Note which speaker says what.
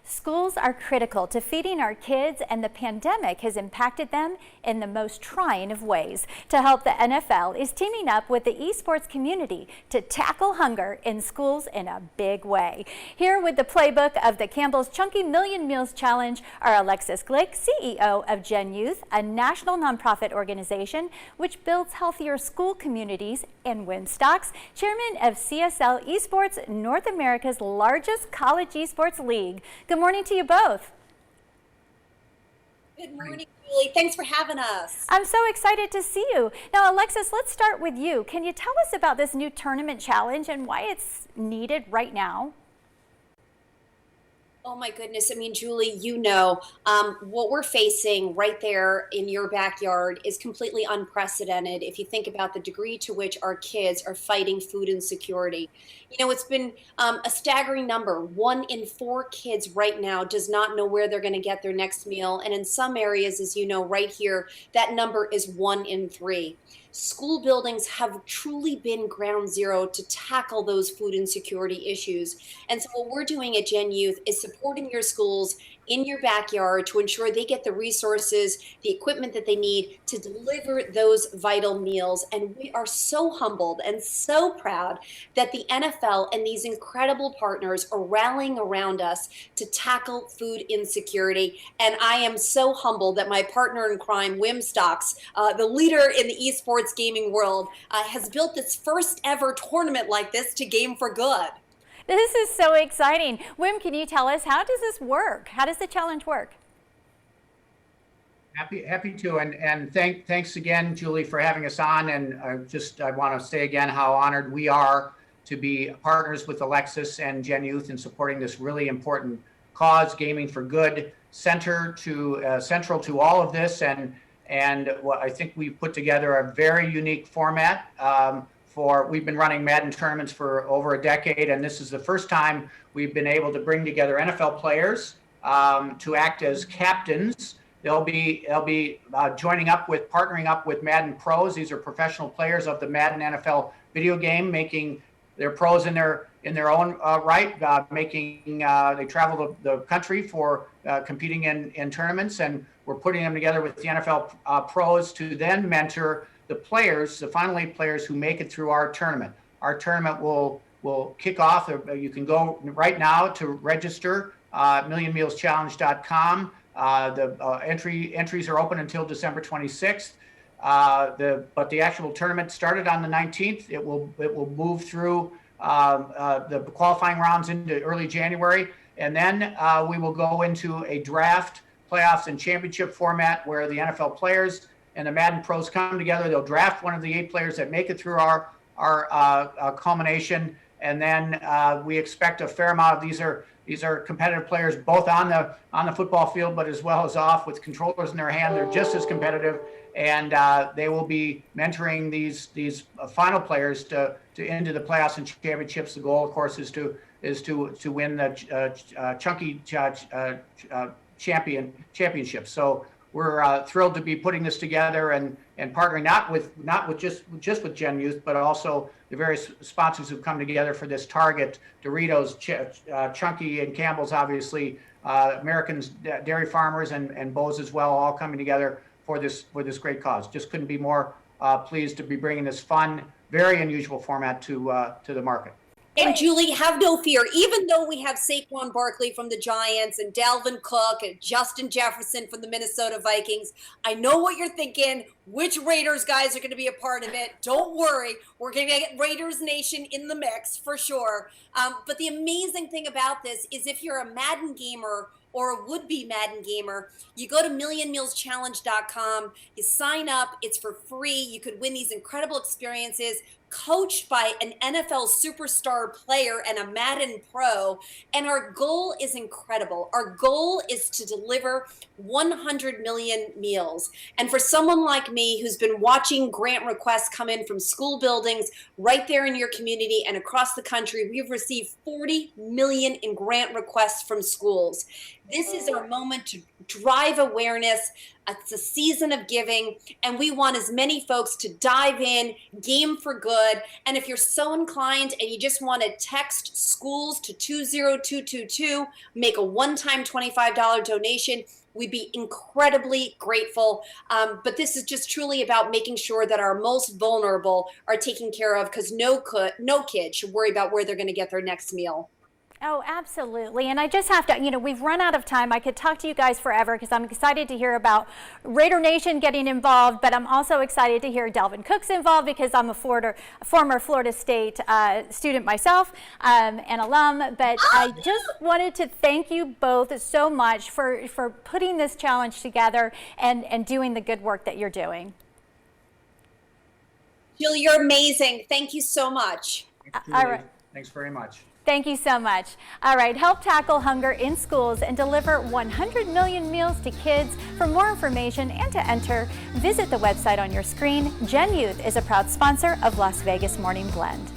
Speaker 1: Schools are critical to feeding our kids, and the pandemic has impacted them in the most trying of ways. To help, the NFL is teaming up with the esports community to tackle hunger in schools in a big way. Here with the playbook of the Campbell's Chunky Million Meals Challenge are Alexis Glick, CEO of Gen Youth, a national nonprofit organization which builds healthier school communities, and Wim Stocks, chairman of CSL Esports, North America's largest college esports league. Good morning to you both.
Speaker 2: Good morning, Julie. Thanks for having us.
Speaker 1: I'm so excited to see you. Now, Alexis, let's start with you. Can you tell us about this new tournament challenge and why it's needed right now?
Speaker 2: Oh my goodness. I mean, Julie, what we're facing right there in your backyard is completely unprecedented if you think about the degree to which our kids are fighting food insecurity. It's been a staggering number. 1 in 4 kids right now does not know where they're going to get their next meal. And in some areas, as you know, right here, that number is 1 in 3. School buildings have truly been ground zero to tackle those food insecurity issues. And so what we're doing at Gen Youth is supporting your schools in your backyard to ensure they get the resources, the equipment that they need to deliver those vital meals. And we are so humbled and so proud that the NFL and these incredible partners are rallying around us to tackle food insecurity. And I am so humbled that my partner in crime, Wim Stocks, the leader in the esports gaming world, has built this first ever tournament like this to Game for Good.
Speaker 1: This is so exciting. Wim, can you tell us, how does this work? How does the challenge work?
Speaker 3: Happy to, and thanks again, Julie, for having us on. And I want to say again how honored we are to be partners with Alexis and Gen Youth in supporting this really important cause, Gaming for Good, central to all of this. And what I think we've put together a very unique format. We've been running Madden tournaments for over a decade, and this is the first time we've been able to bring together NFL players to act as captains. They'll be partnering up with Madden pros. These are professional players of the Madden NFL video game, making their pros in their own right. They travel the country for competing in tournaments, and we're putting them together with the NFL pros to then mentor the players, the final 8 players who make it through our tournament. Our tournament will kick off. You can go right now to register, millionmealschallenge.com. The entries are open until December 26th. But the actual tournament started on the 19th. It will move through the qualifying rounds into early January, and then we will go into a draft, playoffs, and championship format where the NFL players and the Madden pros come together. They'll draft one of the 8 players that make it through our culmination, and then we expect a fair amount of these are competitive players, both on the football field, but as well as off with controllers in their hand. They're just as competitive, and they will be mentoring these final players to into the playoffs and championships. The goal, of course, is to win the Chunky championship. So we're thrilled to be putting this together and partnering not just with Gen Youth, but also the various sponsors who've come together for this target: Doritos, Chunky, and Campbell's, obviously, Americans, dairy farmers, and Bose as well, all coming together for this great cause. Just couldn't be more pleased to be bringing this fun, very unusual format to the market.
Speaker 2: And Julie, have no fear. Even though we have Saquon Barkley from the Giants and Dalvin Cook and Justin Jefferson from the Minnesota Vikings, I know what you're thinking. Which Raiders guys are going to be a part of it? Don't worry. We're going to get Raiders Nation in the mix for sure. But the amazing thing about this is if you're a Madden gamer or a would-be Madden gamer, you go to millionmealschallenge.com, you sign up, it's for free. You could win these incredible experiences coached by an NFL superstar player and a Madden pro. And our goal is incredible. Our goal is to deliver 100 million meals. And for someone like me who's been watching grant requests come in from school buildings right there in your community and across the country, we've received 40 million in grant requests from schools. This is our moment to drive awareness, It's a season of giving, and we want as many folks to dive in, game for good. And if you're so inclined and you just want to text schools to 20222, make a one-time $25 donation, we'd be incredibly grateful. But this is just truly about making sure that our most vulnerable are taken care of, because no kid should worry about where they're going to get their next meal.
Speaker 1: Oh, absolutely. And I just have to, we've run out of time. I could talk to you guys forever because I'm excited to hear about Raider Nation getting involved, but I'm also excited to hear Dalvin Cook's involved because I'm a former Florida State student myself and alum. But I just wanted to thank you both so much for putting this challenge together and doing the good work that you're doing.
Speaker 2: Julie, you're amazing. Thank you so much.
Speaker 3: Thanks,
Speaker 1: All
Speaker 3: Julie.
Speaker 1: right.
Speaker 3: Thanks very much.
Speaker 1: Thank you so much. All right, help tackle hunger in schools and deliver 100 million meals to kids. For more information and to enter, visit the website on your screen. Gen Youth is a proud sponsor of Las Vegas Morning Blend.